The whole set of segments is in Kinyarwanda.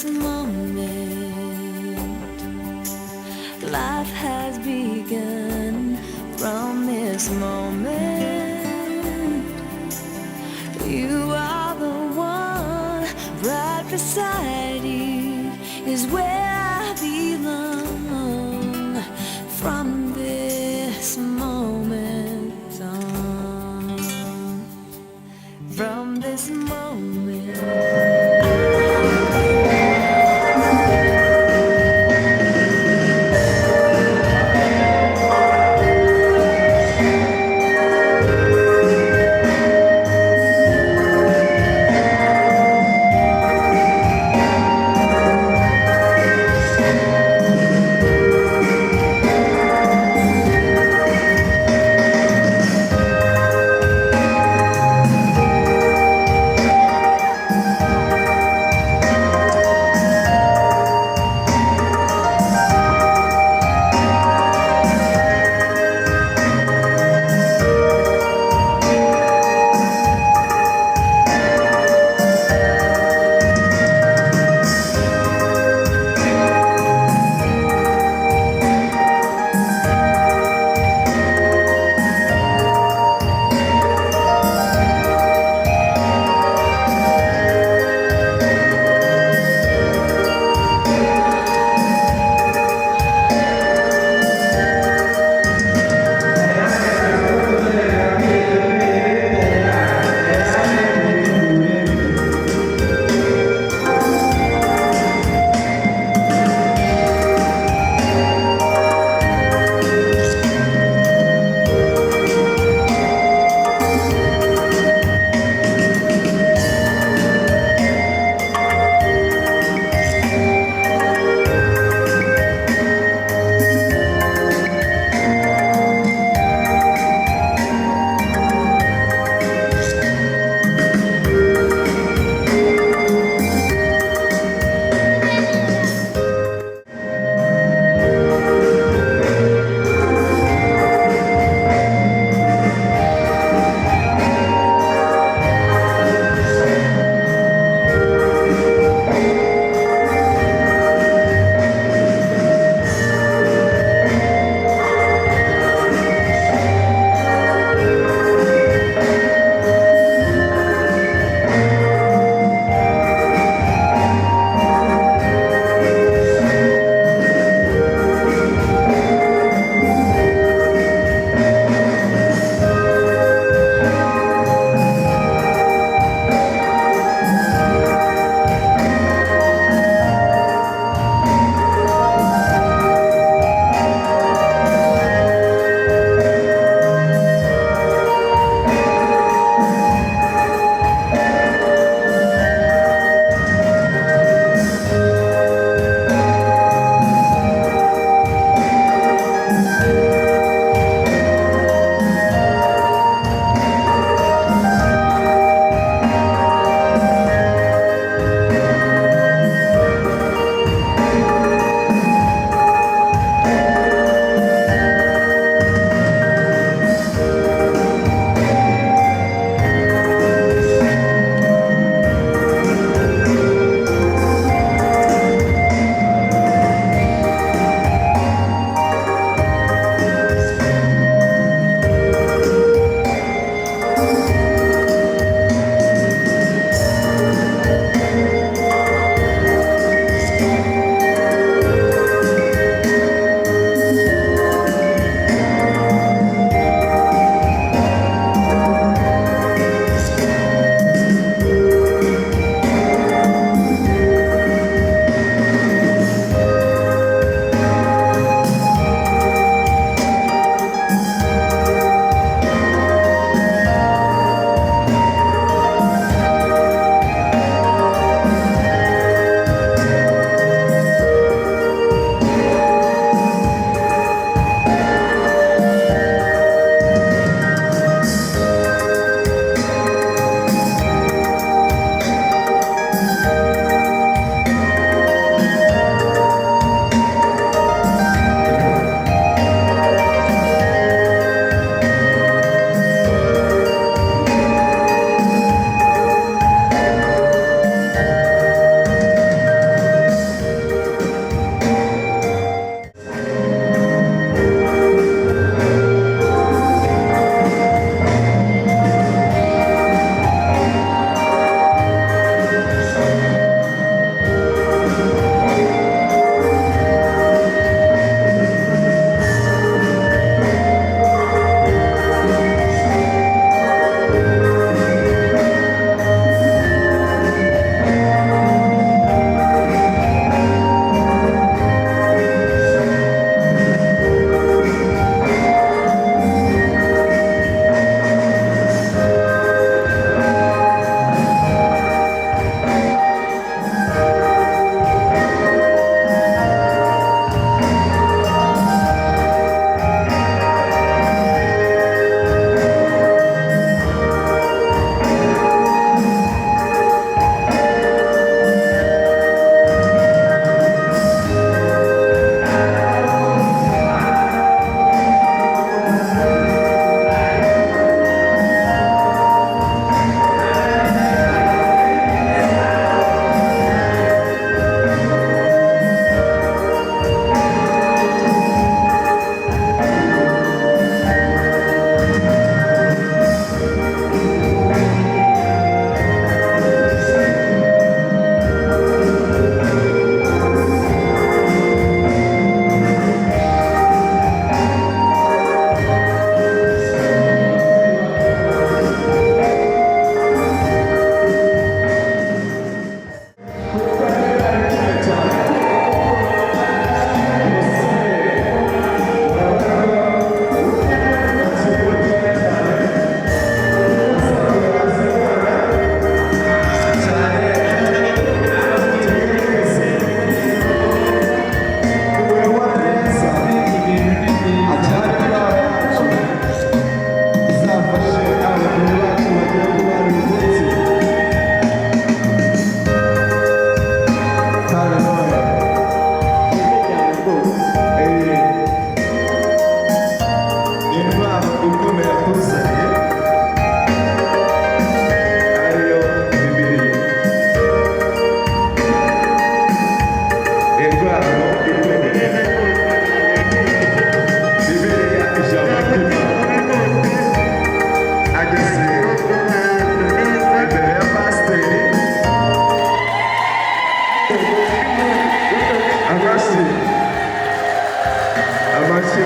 this moment, life has begun. From this moment, you are the one. Right beside you is where I belong. From this moment on, from this moment.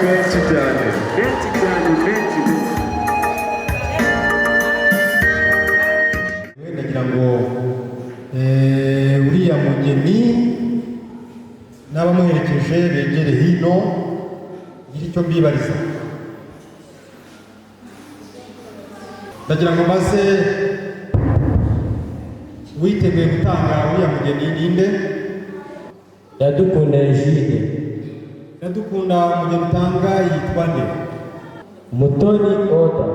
benshi cyane. Ndagira ngo uriya mugeni n'abamuherekeje begere hino ngire icyo mbibariza. Ndagira ngo maze witeguye gutanga uriya mugeni ninde? Iradukunda Egide. Iradukunda umugeni utanga yitwa nde? Mutoni Oda.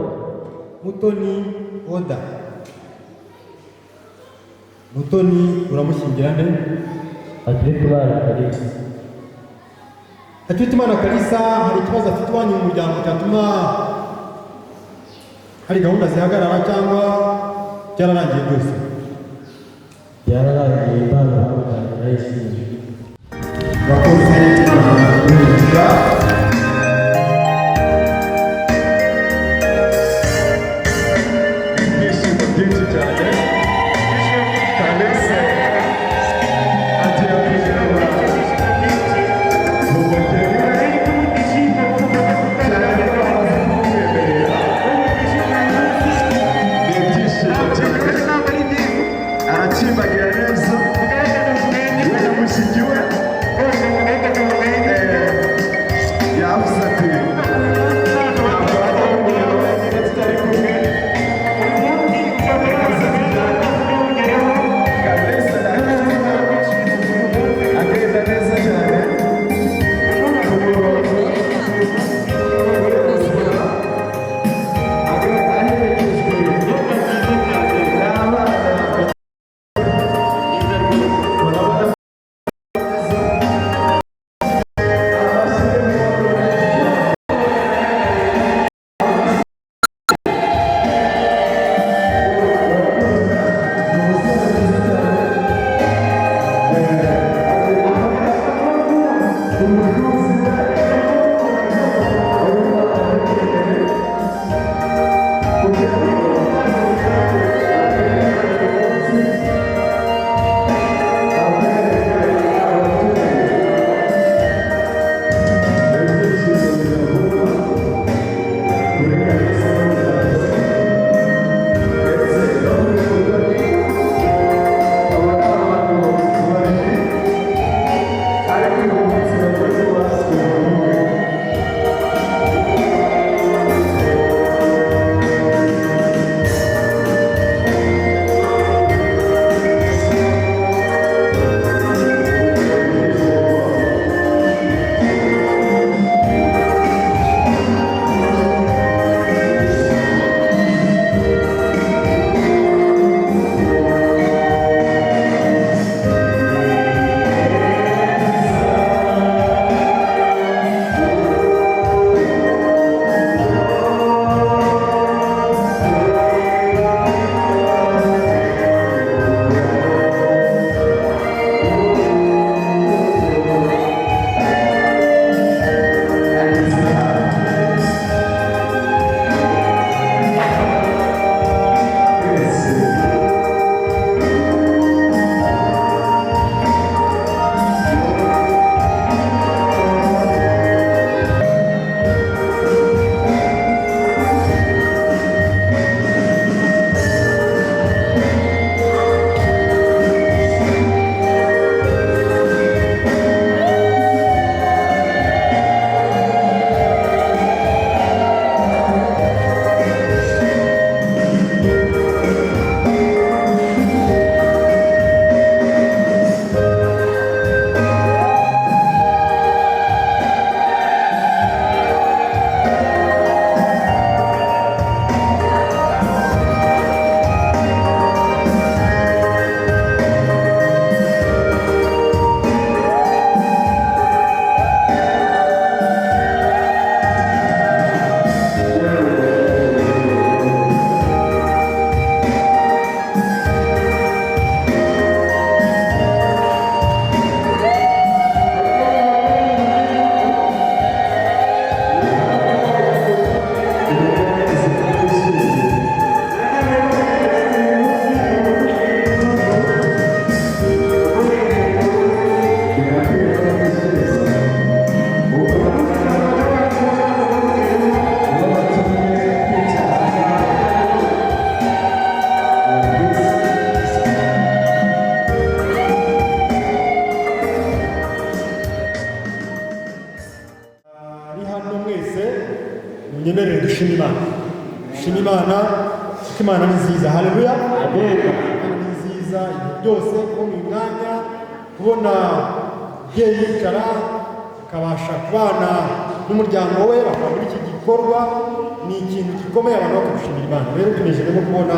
Mutoni Oda. Mutoni uramushyingira nde? Hategekimana Kalisa. Hategekimana Kalisa hari ikibazo afite iwanyu mu muryango cyatuma hari gahunda zihagarara cyangwa byararangiye byose? Byararangiye Imana bamutangira yishimye. Bakoze umugisha. Ibyishimo byinshi cyane. Kalisa ati yavuze abantu mu bageni cyane bamaze kumwemerera. Ni ibyishimo cyane. Aracyimbagira neza. We na mushiki we munyemerere dushima Imana. Dushima Imana kuko Imana ni nziza. Haleluya. Imana ni nziza ibintu byose, kubona uyu mwanya, kubona umubyeyi yicara akabasha kubana n'umuryango we bakaba muri iki gikorwa ni ikintu gikomeye, abantu bakagushimira Imana. Rero tunejejwe no kubona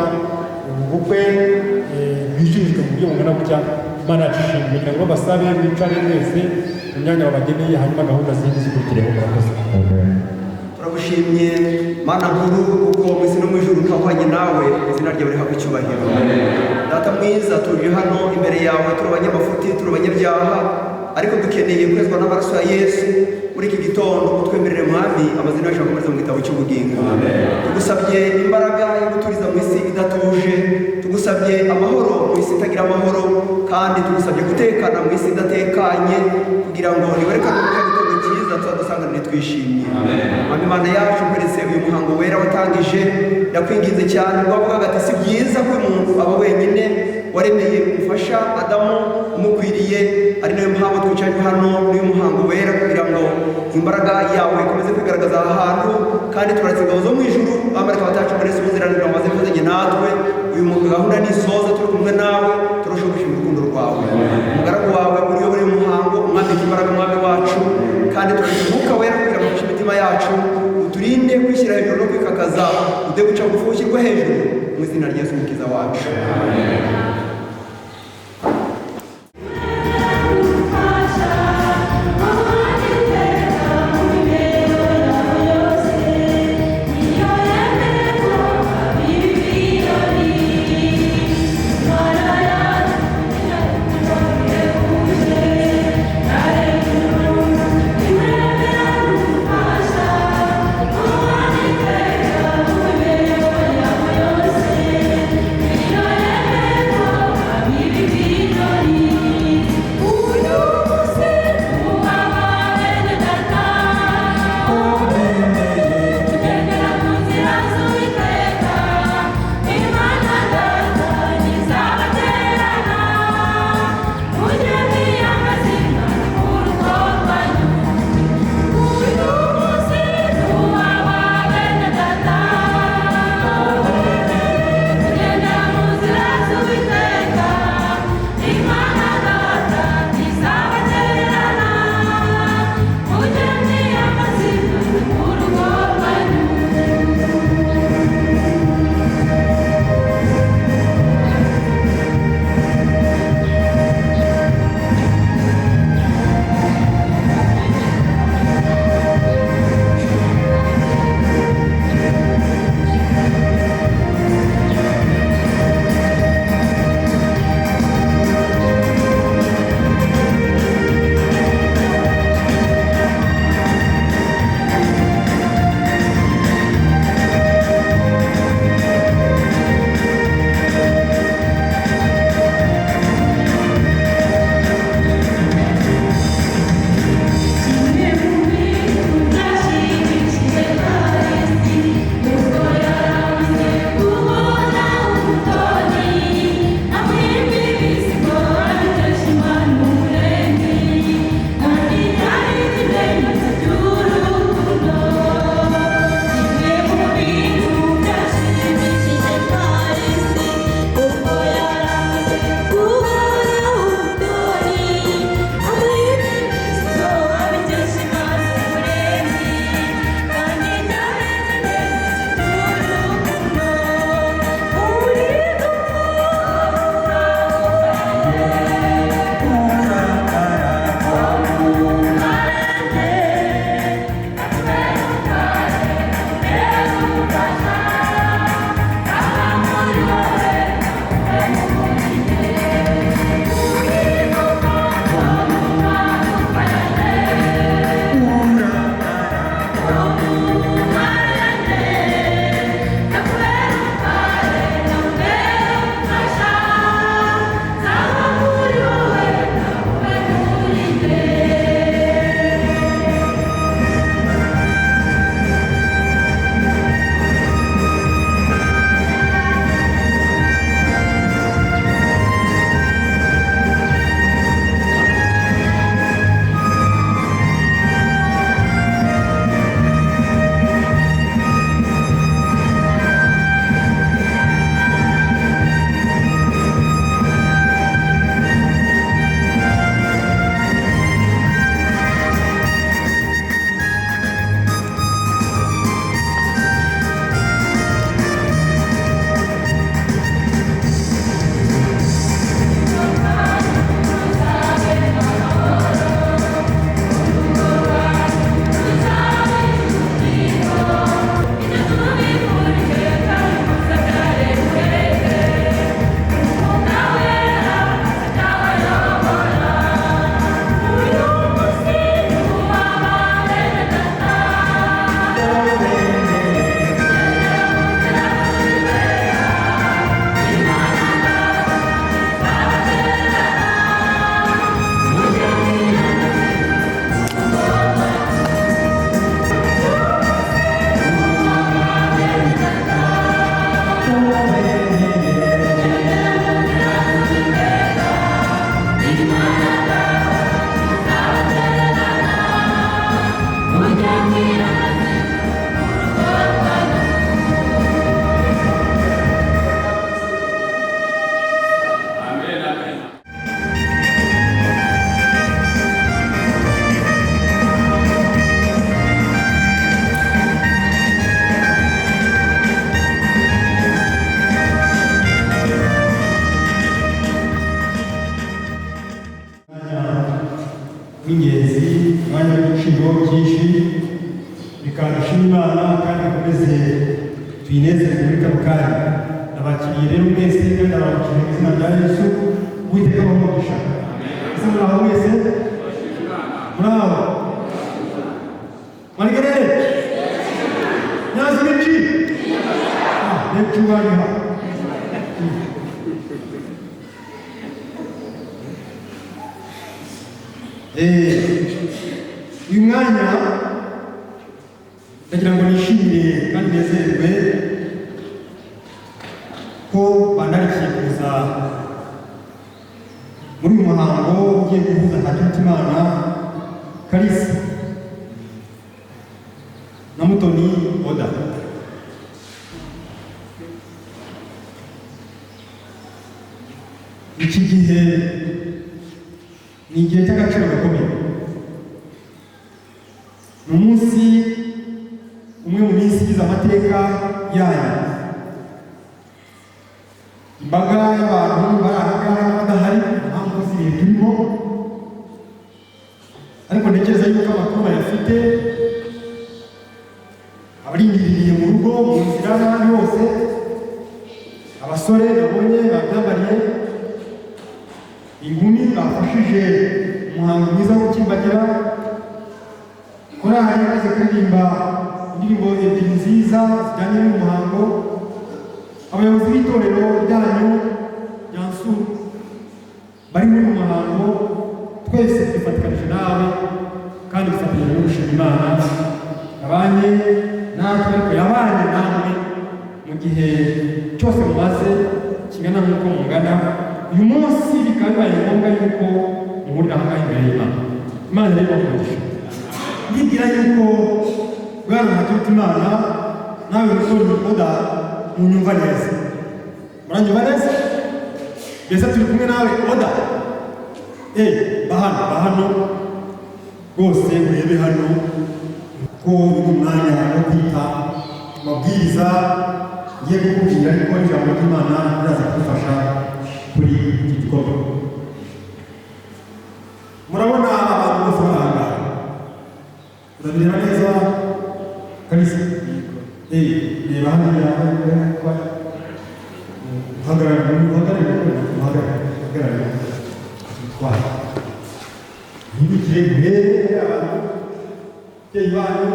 ubu bukwe bwijijwe mu buryo bungana gutya. Imana yacishimiye kugira ngo basabe mwicare mwese mu myanya babageneye, hanyuma gahunda zindi zikurikireho. Murakoze. Turagushimye Mana nkuru kuko mu isi no mu ijuru ntahwanye nawe, izina ryawe rihabwa icyubahiro. Data mwiza, tuje hano imbere yawe turi abanyamafuti, turi abanyabyaha, ariko dukeneye kwezwa n'amaraso ya Yesu. Muri iki gitondo utwemerere Mwami amazina yacu akomeze mu gitabo cy'ubugingo. Tugusabye imbaraga yo guturiza mu isi idatuje, tugusabye amahoro mu isi itagira amahoro, kandi tugusabye gutekana mu isi idatekanye, kugira ngo niwerekane igitondo cyiza tuzadusanganire twishimye. Mwami Imana yacu, mperetse uyu muhango wera watangije, ndakwinginze cyane ngo wavugaga ati si byiza ko umuntu aba wenyine, waremeye umufasha Adamu umukwiriye, ari nayo mpamvu twicaye hano n'uyu muhango wera, kugira ngo imbaraga yawe ikomeze kwigaragaza aha hantu, kandi tubaratse ingabo zo mu ijuru, abamarayika batacu muri Yesu ubuziranenge bamaze kuzanye natwe. Uyu gahunda nisoza turi kumwe nawe, turushaho gushima urukundo rwawe. Umugaragu wawe uriyobora uyu muhango, umwambike imbaraga Mwami wacu, kandi turasaba Umwuka wera kugira ngo afashe imitima yacu, uturinde kwishyira hejuru no kwikakaza, ude guca bugufi ushyirwe hejuru, mu izina rya Yesu Umukiza wacu. Thank you. w'ingenzi, umwanya w'igiciro cyinshi, bikadushima Imana kandi bikomeze tuyinezeze muri kano kanya. Nabakiriye rero mwese kandi nabakiriye mu izina rya Yesu, Uwiteka abamugisha. Ese muraho mwese? Muraho? Mwarigerere? Nyazi biki? Necyubahiro. Uyu mwanya ndagira ngo nishimire kandi nezerwe ko bandarikiye kuza muri uyu muhango ugiye guhuza Ntakirutimana Kalisa na Mutoni Oda. Iki gihe ni igihe cy'agaciro gakomeye. Ni umunsi umwe mu minsi igize amateka yayo. Imbaga y'abantu bari aha ngaha n'abadahari impamvu z'ibihe turimo, ariko ntekereza yuko amakuru bayafite, abarindiriye mu rugo, mu nzira n'ahandi hose, abasore nabonye babyambariye, inkumi bafashije umuhango mwiza wo gukimbagira, korali imaze kuririmba indirimbo ebyiri nziza zijyanye n'uyu muhango, abayobozi b'itorero ryanyu rya Nsuru bari muri uyu muhango, twese twifatikanije nawe kandi dufatanyije no gushima Imana yabanye natwe, ariko yabanye namwe mu gihe cyose mumaze kingana nk'uko mungana. Uyu munsi bikaba bibaye ngombwa yuko muhurira aha ngaha imbere y'Imana. Imana rero ibamugisha. Ndibwira yuko bwana Ntakirutimana nawe Mutoni Oda munyumva neza. Muranyumva neza? Mbese turi kumwe nawe Oda? Bahano rwose urebe hano ko uyu mwanya wo kwita amabwiriza ngiye kukubwira, ariko ijambo ry'Imana riraza kudufasha kuri iki gikorwa. Murabona abantu bose bahanga, urabireba neza Kalisa? Reba hano uhagarare twari hindukire guhere abantu ababyeyi banyu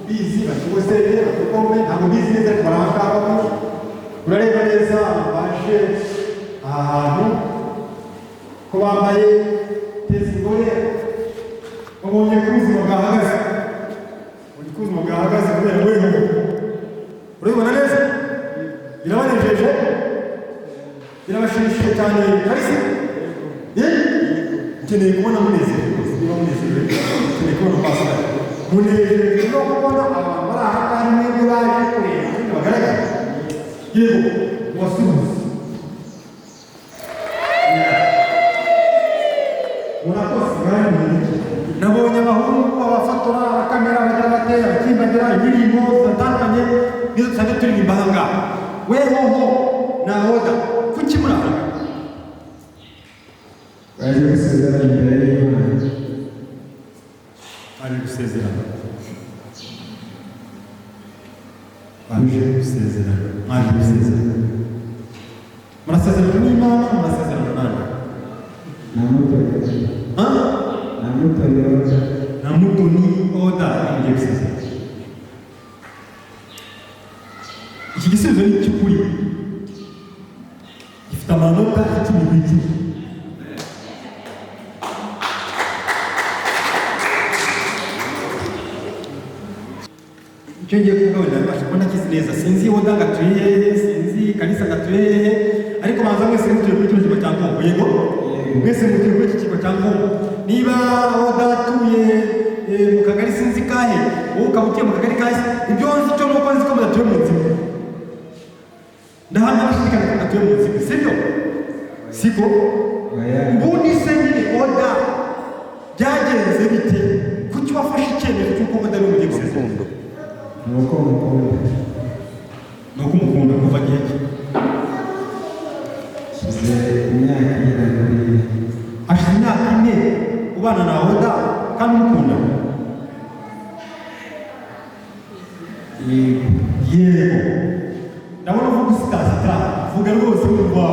bizi bakigosere bakukome ntabwo bizi neza ariko barahangabamo. Urareba neza baje aha hantu ko bambaye tezigore, babonye ko ubuzima bwahagaze, ubuzima bwahagaze kubera weho. Urabibona neza? Birabanejeje? Birabashimishije cyane Kalisa? Ukeneye kubona munezero rwose, niba munezerewe ukeneye kubona pasika. Munezero no kubona abantu bari aha ngaha n'ibyo baje kureba kandi bagaragara. Yego, wasuhuza. Murakoze kandi nabonye abahungu, abafotora, abakamera, abagira batera, abakimbagira, indirimbo zitandukanye nizo tusanzwe turirimba aha ngaha. Wehoho na Oda kuki muri aha? baje gusezerana imbere y'Imana. Baje gusezerana. Baje gusezerana. Baje gusezerana. Murasezerana n'Imana, murasezerana nande? Na Mutoni Oda. Na Mutoni Oda ngiye gusezerana. Iki gisubizo ni cy'ukuri, gifite amanota 10/10. Icyo ngiye kugaburira mbasha kubona kizi neza, sinzi Oda ngatuye hehe, sinzi Kalisa ngatuye hehe, ariko banza mwese mutuye kuri kino kigo cya Nkombo. Yego mwese mutuye kuri iki kigo cya Nkombo. Niba Oda atuye mu kagari sinzi kahe, wowe ukaba utuye mu kagari kahe, ibyo nzi cyo nuko nzi ko mudatuye mu nzira. Ndahamya nashidikanya ko mudatuye mu nzira, sibyo? Siko? Ubundi se nyine Oda byagenze bite? Kuki wafashe icyemezo cy'uko Oda ari umugiye gusezerana? Nuko mukunda. Nuko umukunda kuva gihe ki? Hashize imyaka 4. Hashize imyaka 4 ubana na Oda kandi umukunda yego ndabona uvuga usitasita vuga rwose wumva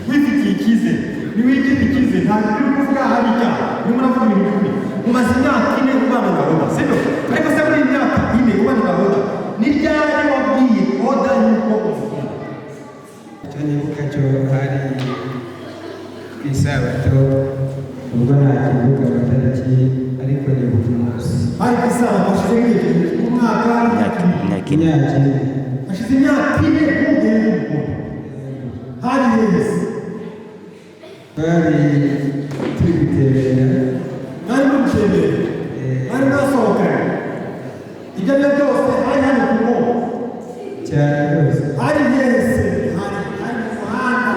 wifitiye icyizere niwigirira icyizere ntabwo uri kuvuga hari icyaha urimo uravuga ibintu bikuri umaze imyaka 4 ubana na Oda sibyo ariko se muri imyaka 4 ubana na Oda ni ryari wabwiye Oda yuko umukunda icyo nibuka cyo hari ku isabato ubwo ntakibuka amatariki ariko nibuka umunsi hari ku isabato hashize nk'igihe umwaka hashize imyaka 4 ntugere umukunda hari heza bari turi gutemberera mwari mugutembera mwari mwasohokanye ibyo ari byo byose hari hano ku ngoma cyane rwose hari heza hari mu muhanda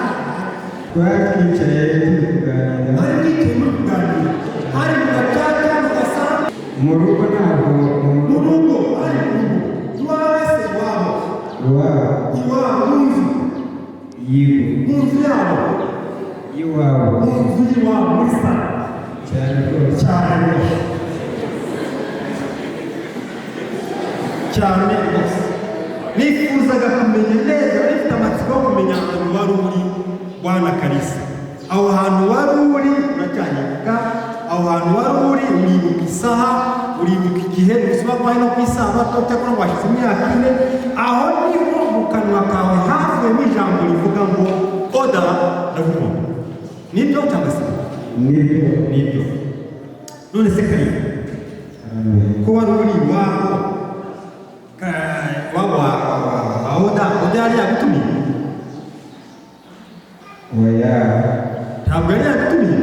twari twicaye turi kuganira hari mwicaye muri kuganira hari mu gacaca mu gasambu mu rugo ntabwo mu rugo hari mu rugo iwawe se iwabo iwabo mu nzu mu nzu yabo iwabo mu nzu y'iwabo muri salo cyane rwose cyane rwose cyane rwose nifuzaga kumenya neza nifite amatsiko yo kumenya ahantu wari uri Bwana Kalisa aho hantu wari uri uracyanyibuka aho hantu wari uri uribuka isaha uribuka igihe ubuzima bwawe no ku isabato cyangwa ngo hashize imyaka 4 aho niho mu kanwa kawe havuyemo ijambo rivuga ngo Oda ndagukunda nibyo cyangwa se nibyo none se Kalisa ko wari uri iwabo Oda yari yagutumiye oya ntabwo yari yagutumiye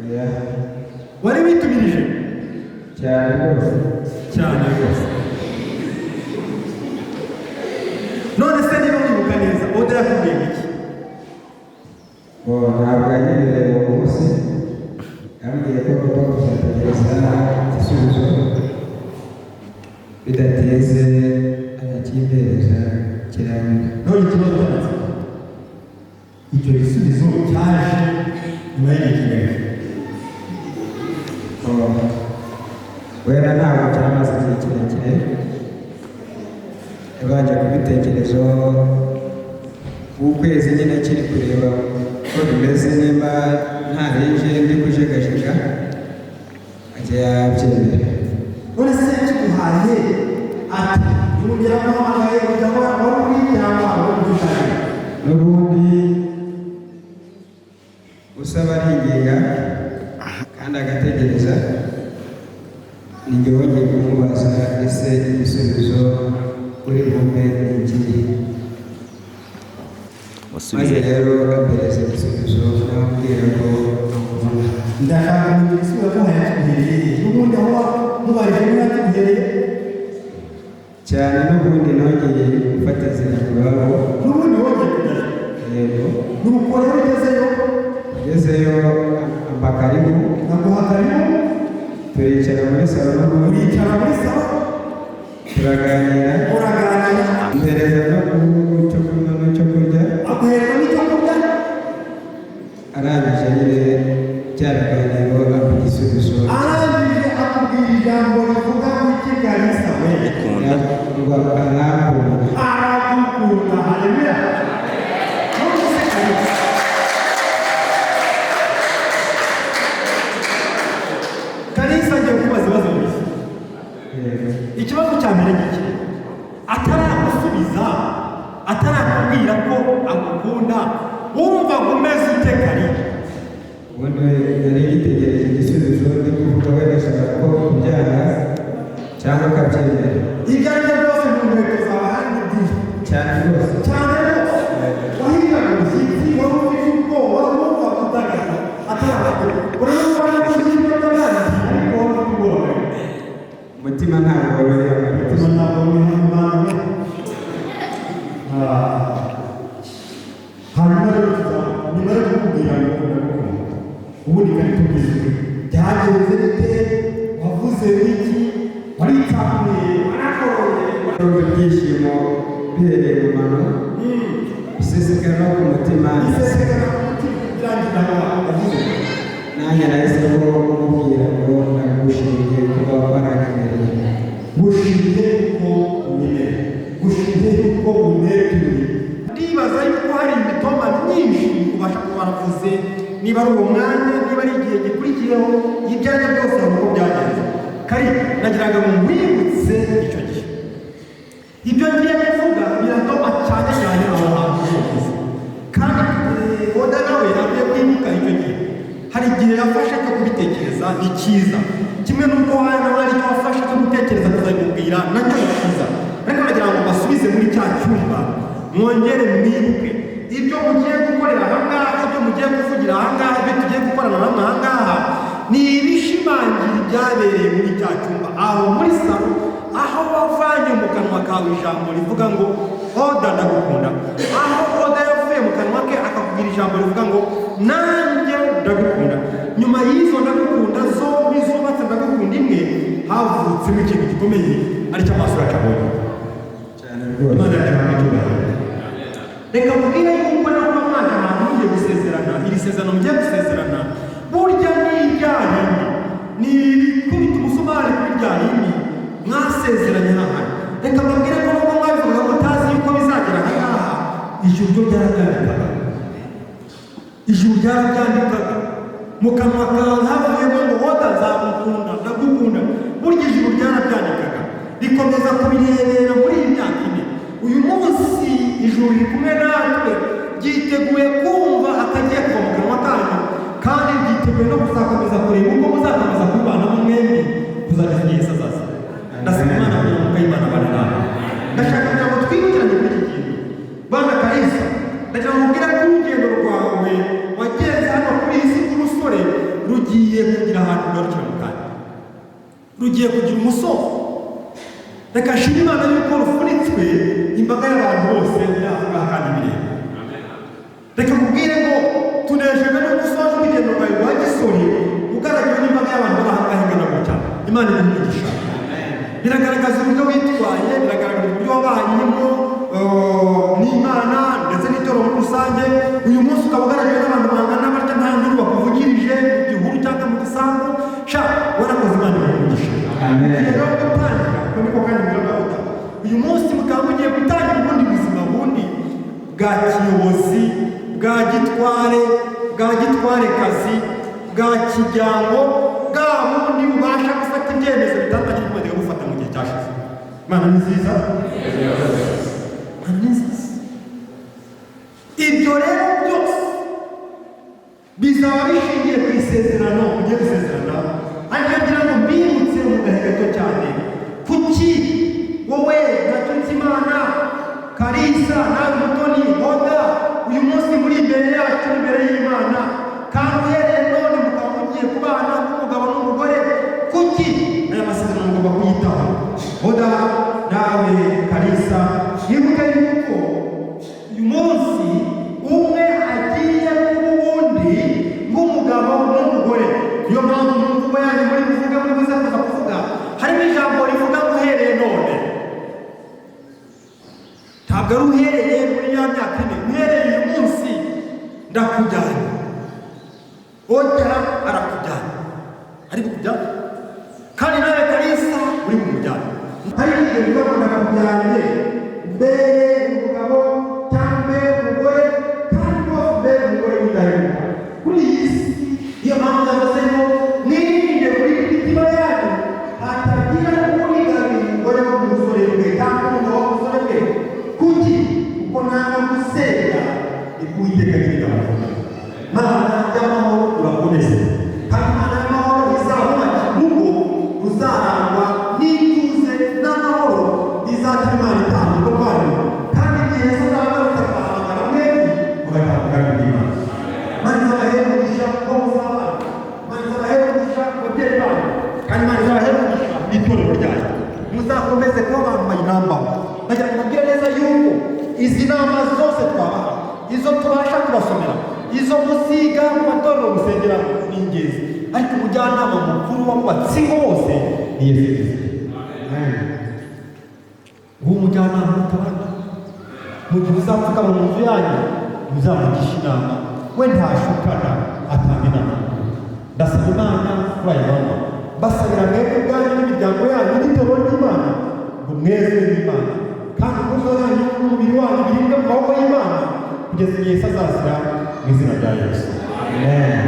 oya wari witumirije cyane rwose none se niba wibuka neza Oda yakubwiye iki ntabwo yagereye uwo munsi yambwiye ko agomba kuzategereza igisubizo bidateze akakimpereza kirangira none ikibazo cyanditse icyo gisubizo cyaje nyuma y'igihe kirekire wenda ntabwo cyamaze igihe kirekire yabanje kubitekerezaho ukwezi nyine kiri kureba ko bimeze nimba ntarije ndi kujegajega ajya yabyemera none se kiguhaye ati yongera guhamagaye kugira ngo wari uri cyangwa wari uri n'ubundi usaba arigenga kandi agategereza ni njye wongeye kumubaza ese ibisubizo uri bumve igihe maze rero apereza ibisubizo namubwira ko amukunda ndashaka kumenya igisubizo ko yakiguhereye n'ubundi aho mubarije niba yakiguhereye cyane n'ubundi nongeye gufata izina iwabo n'ubundi wongeye kujyayo yego nuko rero ugezeyo amakaribu naguha karibu turicara muri salo n'ubundi turaganira mpereza no cyo kunywa no cyo kurya aguhereza n'icyo kurya arangije nyine bya biganiro ampa igisubizo arangije akubwira ijambo rivuga ngo iki Kalisa we ngo arankunda aragukunda haleluya none se Kalisa Kalisa agiye kubaza ibibazo bibiri ikibazo cya mbere ni iki ataragusubiza atarakubwira ko agukunda wumva umeze ute Kalisa ubundi yari yitegereje igisubizo ndi kuvuga wenda ashaka ko kubyara cyangwa akabyemera ibyo ari byo byose mu nkweto zawe hari byinshi cyane rwose cyane rwose wahingaga umushyitsi wari ufite ubwoba wari wumva kudagaza atarakubwira urabona ko umushyitsi by'abana ariko wari ufite ubwoba umutima ntabwo woroheye umutima ntabwo wihangana hanyuma rero nyuma yo kukubwira ngo ubundi kari tubwizwe byagenze bite wavuze wiki waritamuye warakoroye ibyishimo bihereye mu mano bisesekara no ku mutima bisesekara ku mutima birangira wavuze nanjye nahisemo kumubwira ngo nagushimiye kuba waranyemereye. gushimye ko umenye, gushimye ko unetuye. Ndibaza yuko hari imitoma myinshi ubasha kuba waravuze, niba ari uwo mwanya, niba ari igihe gikurikiyeho, ibyo ari byo byose hari uko byagenze. Kari nagiraga ngo nkwibutse icyo gihe. Ibyo ngiye kuvuga biratoma cyane cyane aho hantu hose, kandi Oda nawe agiye kwibuka icyo gihe. Hari igihe yafashe cyo kubitekereza, ni cyiza, kimwe n'uko nawe ari cyo wafashe cyo gutekereza kuzabimubwira nacyo ni cyiza. Ariko nagira ngo basubize muri cya cyumba, mwongere mwibuke ibyo mugiye gukorera aha ngaha, ibyo mugiye kuvugira aha ngaha, ibyo tugiye gukorana namwe aha ngaha, ni ibishimangira ibyabereye muri cya cyumba, aho muri salo, aho wavanye mu kanwa kawe ijambo rivuga ngo Oda ndagukunda, aho Oda yavuye mu kanwa ke akakubwira ijambo rivuga ngo nanjye ndagukunda. Nyuma y'izo ndagukunda zombi zubatse ndagukunda imwe, havutsemo ikintu gikomeye aricyo amaso yacu abonye. Imana yacu. Reka mubwire yuko nawe mwana ahantu mugiye gusezerana, iri sezerano mugiye gusezerana burya ni ijyanye, ni ibikubita umusumari kuri rya rindi mwasezeranye hano. Reka mubwire ko nubwo mwabivuga ngo utazi yuko bizagera aha ngaha, ijuru ryo ryarabyandikaga, ijuru ryarabyandikaga mu kanwa kawe havuyemo ngo Oda nzagukunda, ndagukunda. Burya ijuru ryarabyandikaga rikomeza kubirebera muri iyi myaka ine. Uyu munsi ijuru riri kumwe natwe, ryiteguye kumva akagiye kuva mu kanwa kanyu, kandi ryiteguye no kuzakomeza kureba uko muzakomeza kubanamo mwembi kuzageza igihe azaza. Ndasaba Imana kugira ngo Imana abane nawe. Ndashaka kugira ngo twibukiranye kuri iki kintu. Bana Kalisa, ndagira ngo mbwira ko urugendo rwawe wagenze hano kuri iyi si rw'umusore rugiye kugira ahantu ugarukira mu kanya, rugiye kugira umusozo. Reka nshima Imana yuko rufunitswe imbaga y'abantu bose iri aha ngaha kandi bireba. Reka mubwire ngo tunejejwe no gusoza urugendo rwawe rwa gisore ugaragiwe n'imbaga y'abantu bari aha ngaha ingana gutya. Imana iri umugisha. Biragaragaza uburyo witwaye, biragaragaza uburyo wabanyemo n'Imana ndetse n'itorero muri rusange. Uyu munsi ukaba ugaragiwe n'abantu bangana batya nta nkuru bakuvugirije mu gihuru cyangwa mu gisambu. Sha warakoze, Imana iri umugisha. Rero gutangira ko niko kandi biragaruka. Uyu munsi mukaba mugiye gutangira ubundi buzima bundi bwa kiyobozi, bwa gitware, bwa gitwarekazi, bwa kijyango, bwa bundi bubasha gufata ibyemezo bitandukanye n'ibyo gufata mu gihe cyashize. Imana ni nziza. Imana ni nziza. Ibyo rero byose bizaba bishingiye ku isezerano mugiye gusezerana. Ariko ngira ngo mbibutse mu gahe gato cyane, kuki wowe natunze Imana Kalisa nawe Mutoni Oda uyu munsi muri imbere yacu, imbere y'Imana, kandi uhereye none mukaba mugiye kubana n'umugabo n'umugore, kuki aya masezerano mugomba kuyitaho? Oda nawe Kalisa, wibuke yuko uyu munsi umwe agiye kuba uwundi nk'umugabo n'umugore. Niyo mpamvu mu mvugo yanyu muri kuvuga, muri kuzakuza kuvuga, harimo ijambo rivuga ngo uhereye none. Ntabwo ari uhereye muri ya myaka ine, uhereye uyu munsi ndakujyana. Oda arakujyana, ari kujyana, kandi nawe Kalisa uri mu mujyana. Hari igihe bivuga ngo ndakujyanye mbere umugabo cyangwa mbere umugore, kandi bose mbere umugore w'indahemuka kuri iyi si. Iyo mpamvu yavuze ngo mwirinde muri mitima yanyu hatagira urigabira umugore wo mu musore we cyangwa umugabo wo mu musore we. Kuki? Kuko nanga gusenya ikuiteka n'ibigabo. Mana y'amahoro urakomeze, kandi Imana y'amahoro izahumanya urugo ruzarangwa n'ituze n'amahoro, izatuma Imana itanga urugo rwanyu, kandi igihe azagaruka akabahamagara mwembi mugatandukana n'Imana. Imana izabahera umugisha kuko muzabana, Imana izabahera umugisha ku babyeyi banyu, kandi Imana izabahera umugisha mu itorero ryayo. Muzakomeze kuba abantu bayinambaho. Bagira ngo mbabwire neza yuko izi nama zose twabaha, izo tubasha kubasomera, izo musiga mu matorero gusengera ni ingenzi, ariko umujyanama mukuru w'abubatsi ingo bose ni Yesu Kristo. Uwo mujyanama mutabana, mu gihe uzapfuka mu nzu yanyu muzamugisha inama, we ntashukana atanga inama. ndasaba Imana kuri aya manywa basabira mwebwe ubwanyu n'imiryango yanyu n'itoro ry'Imana ngo mwezwe n'Imana kandi umwuka wanyu n'umubiri wanyu birinde mu maboko y'Imana kugeza igihe Yesu azazira mu izina rya Yesu. Amen.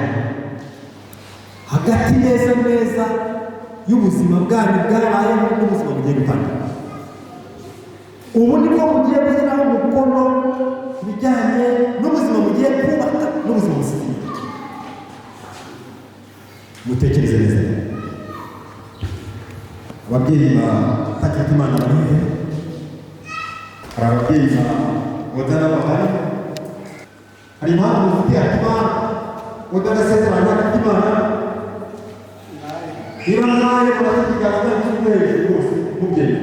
hagati neza neza y'ubuzima bwanyu bwarabayeho n'ubuzima bugiye gutandukana. Ubu nibwo mugiye gushyiraho umukono ku bijyanye n'ubuzima mugiye kubaka n'ubuzima busigaye. Mutekereze neza. Ababyeyi batakira Imana bari he? Hari ababyeyi batana bahari? Hari impamvu mufite Imana udagasezerana n'Imana? Niba nawe murafite ikiganza cy'umweru rwose mubyeyi.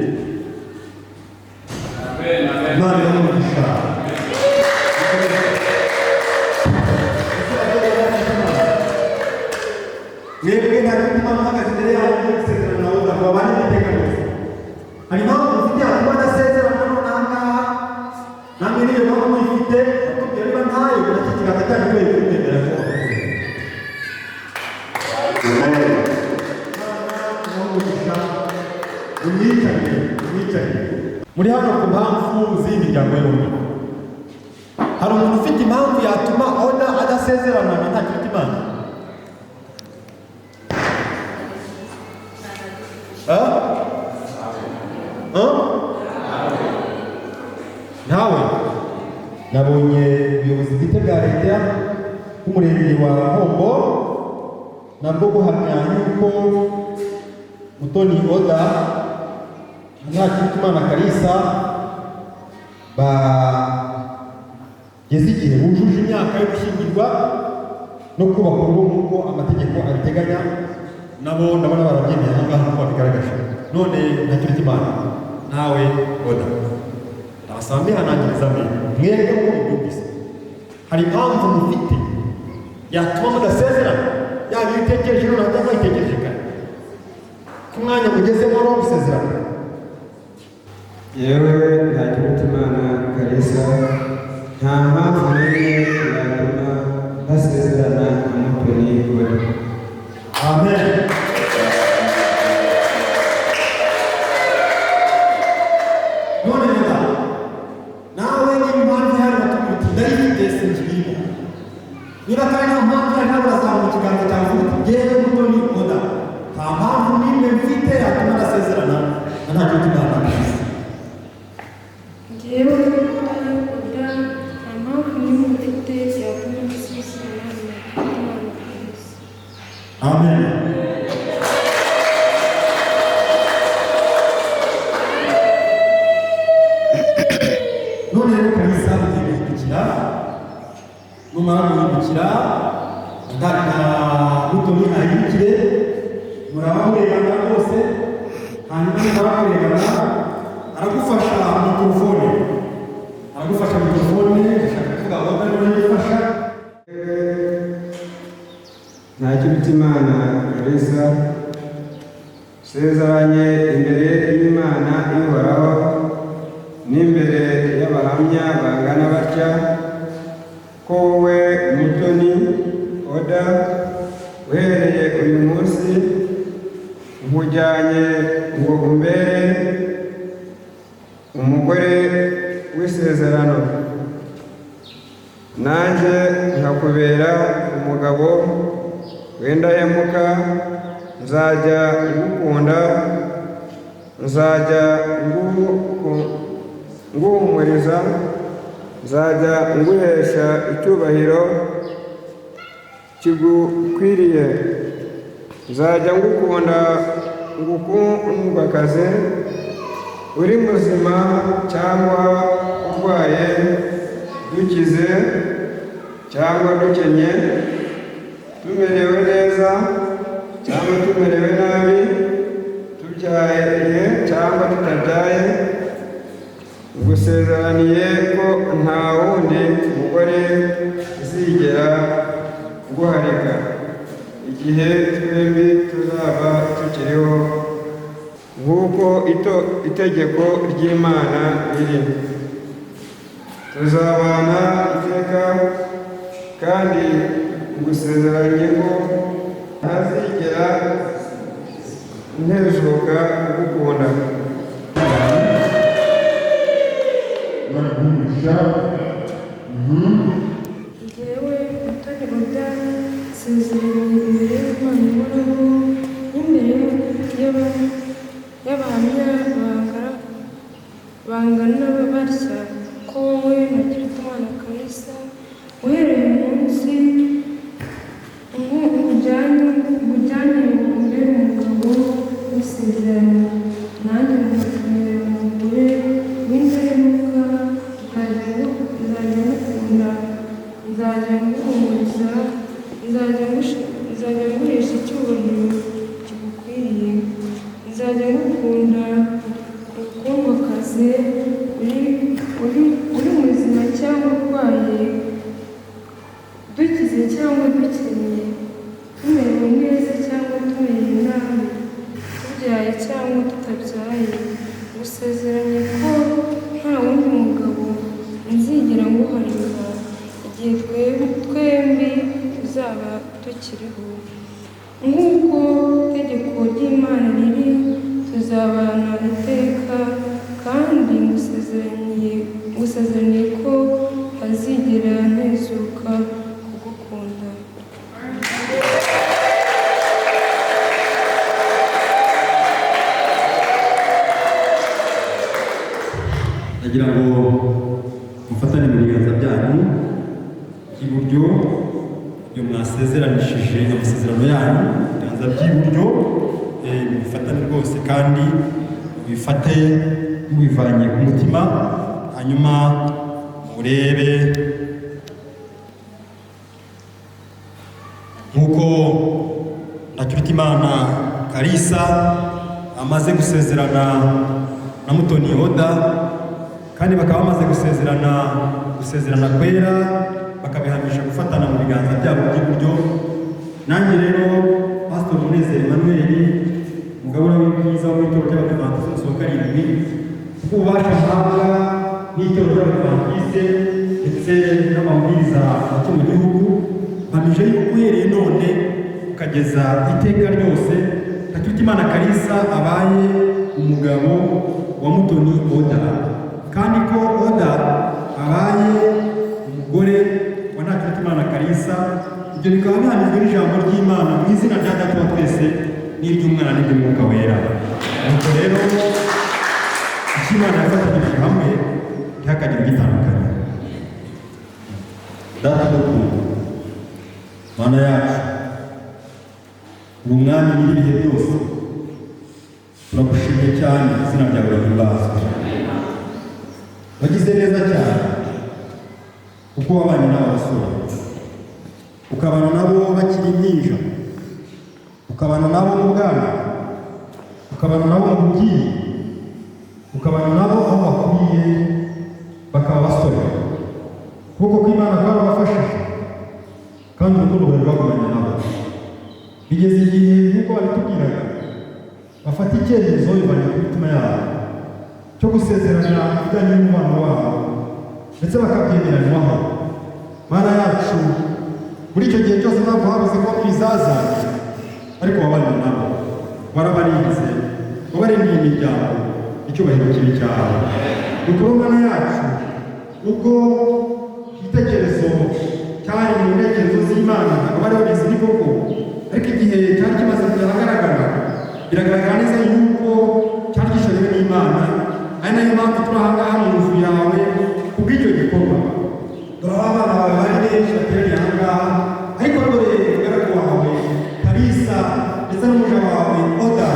Imana iramugisha. Mwebwe ntabwo Imana ihagaze imbere yawe ugiye gusezerana nawe ukabana n'iteka ryose. Hari impamvu mufite kuba adasezerana nonaha namwe niyo mpamvu muyifite atubwira niba ntayo murafite ikiganza cyanyu mweru kumwemera ko muri hano ku mpamvu z'imiryango yombi. Hari umuntu ufite impamvu yatuma Oda adasezerana na Ntakirita Imana? Ntawe. Nabonye ubuyobozi bwite bwa leta bw'umurenge wa Nkombo nabwo buhamya yuko Mutoni Oda Ntakirita Imana Kalisa bageze igihe bujuje imyaka yo gushyingirwa no kubaka urugo nk'uko amategeko abiteganya. Nabo ndabona barabyemeye aha ngaha nk'uko babigaragaje. None Ntakirita Imana nawe Oda ndabasaba mbihanangiriza mwebwe nk'uko bibyumvise. Hari impamvu mufite yatuma mudasezerana, yaba iyo utekereje noneho cyangwa uyitekereje kare ku mwanya mugezemo wo gusezerana. yewe Ntakirita Imana Kalisa nta mpamvu n'imwe yatuma basezerana na Mutoni Oda. Amen. none rero nawe niba impamvu yawe batubwira uti ndayifite sinjirimo. Niba kandi nta mpamvu yawe nawe urasanga mu kiganza cyawe uti ngewe Mutoni Oda nta mpamvu n'imwe mfite yatuma adasezerana na Ntakirita Imana Kalisa. Njyewe Mutoni Oda nta mpamvu n'imwe mfite yatuma adasezerana na Ntakirita Imana Kalisa. Amen. None rero Kalisa ugiye guhindukira, numara guhindukira na Mutoni ahindukire, muraba murebana rwose, hanyuma numara kurebana aragufasha mikorofone, ashaka kuvuga Oda niwe yifasha. Ntakirita Imana Kalisa sezeranye imbere y'Imana ihoraho n'imbere y'abahamya bangana batya ko wowe Mutoni Oda uhereye uyu munsi nkujyanye ngo umbere umugore w'isezerano, nanjye nkakubera umugabo w'indahemuka, nzajya ngukunda, nzajya nguhumuriza, nzajya nguhesha icyubahiro kigukwiriye, nzajya ngukunda ngukundwakaze, uri muzima cyangwa urwaye, dukize cyangwa dukenye, tumerewe neza cyangwa tumerewe nabi, tubyaye cyangwa tutabyaye, ngusezeraniye ko nta wundi mugore uzigera guharika igihe twembi tuzaba tukiriho, nk'uko itegeko ry'Imana riri. Tuzabana iteka kandi ngusezeranye ko ntazigera ntezuka kugukunda. Njyewe Mutoni Oda nsezeranye imbere y'Imana ihoraho n'imbere y'abahamya bangana batya ko wowe na Kirutimana Kalisa uhereye umunsi ngujyanye imbere umugabo w'isezerano, nanjye nkakubera umugore w'indahemuka, nzajya nguhumuriza, nzajya nguhesha icyubahiro kigukwiriye, nzajya ngukunda ukundwakaze, uri muzima cyangwa urwaye, dukize cyangwa dukennye, tumerewe neza cyangwa tumerewe nabi, tubyaye cyangwa tutabyaye, gusezeranye ko nta wundi mugabo nzigera nguharika igihe twembi tuzaba tukiriho. Nk'uko itegeko ry'Imana riri, tuzabana iteka, kandi ngusezeraniye ko hazigera ntezuka kugukunda. Ndagira ngo mufatane mu biganza byanyu by'iburyo, ibyo mwasezeranishije amasezerano yanyu, ibiganza by'iburyo mubifatane rwose, kandi mubifate mubivanye ku mutima, hanyuma murebe nk'uko na Kirutimana Kalisa amaze gusezerana na Mutoni Oda, kandi bakaba bamaze gusezerana kwera, bakabihamisha gufatana mu biganza byabo by'iburyo. Nanjye rero Pastor Munezero Emmanuel, umugabura w'ibyiza w'itorero ry'Abadivantiste wa karindwi, ububasha mpabwa n'itorero ry'Abadivantiste ndetse n'amabwiriza yo mu gihugu, mpamije yuko uhereye none ukageza iteka ryose Kirutimana Kalisa abaye umugabo wa Mutoni Oda, kandi ko Oda abaye umugore wa Kirutimana Kalisa. Ibyo bikaba bihamijwe n'ijambo ry'Imana mu izina rya Data wa twese n'iry'Umwana n'iry'Umwuka wera. Nuko rero icyo Imana yafatanyije hamwe ntihakagire igitandukanye. Data dukunda, Mana yacu, uri umwami w'ibihe byose, turagushimiye cyane, izina ryawe rihimbazwe. Wagize neza cyane kuko wabanye n'abasore, ukabana nabo bakiri impinja, ukabana nabo mu bwana, ukabana nabo mu bugiri, ukabana nabo aho bakuriye bakaba basore. Kuko kw'Imana kwarabafashije, kandi urukundo rwawe rwagumanye nabo. Bigeze igihe nk'uko babitubwiraga, bafata icyemezo bivanye ku mitima yabo cyo gusezerana ibijyanye n'umubano wabo, ndetse bakabyemeranywaho. Mana yacu, muri icyo gihe cyose ntabwo habuze ko ibizazane, ariko wabanye nabo, warabarinze, wabaremeye imiryango, icyubahiro kibi cyawe. Nuko Mana yacu, ubwo igitekerezo cyari mu ntekerezo z'Imana ntabwo bari babizi ni koko, ariko igihe cyari kimaze kujya ahagaragara, biragaragara neza yuko cyari gishorewe n'Imana. Ari nayo mpamvu turi aha ngaha mu nzu yawe kubw'icyo gikorwa. Dore abana bawe bari benshi bateraniye aha ngaha, ariko dore umugaragu wawe Kalisa ndetse n'umuja wawe Oda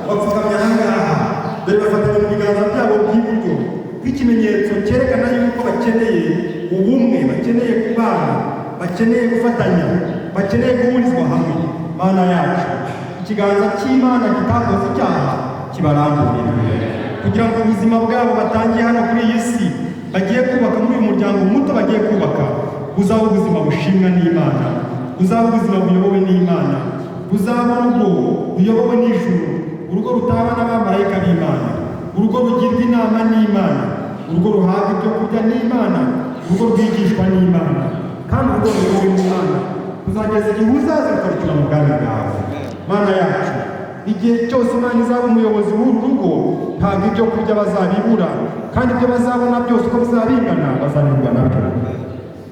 bapfukamye aha ngaha, dore bafatanya mu biganza byabo by'iburyo nk'ikimenyetso cyerekana yuko bakeneye ubumwe, bakeneye kubana, bakeneye gufatanya, bakeneye guhurizwa hamwe. Mana yacu, ikiganza cy'Imana kitakoze icyaha kibaramburire, kugira ngo ubuzima bwabo batangiye hano kuri iyi si bagiye kubaka muri uyu muryango muto bagiye kubaka, uzaba ubuzima bushimwa n'Imana, uzaba ubuzima buyobowe n'Imana, uzaba urugo ruyobowe n'ijuru, urugo rutaba n'abamarayika b'Imana, urugo rugirwa inama n'Imana, urugo ruhabwa ibyo kurya n'Imana, urugo rwigishwa n'Imana, kandi urugo ruyobowe n'Imana, kuzageza igihe uzaza ukarukira mu bwami bwawe. Mana yacu, igihe cyose Imana izaba umuyobozi w'uru rugo, ntabwo ibyo kurya bazabibura, kandi ibyo bazabona byose uko bizabingana bazabibura nabyo.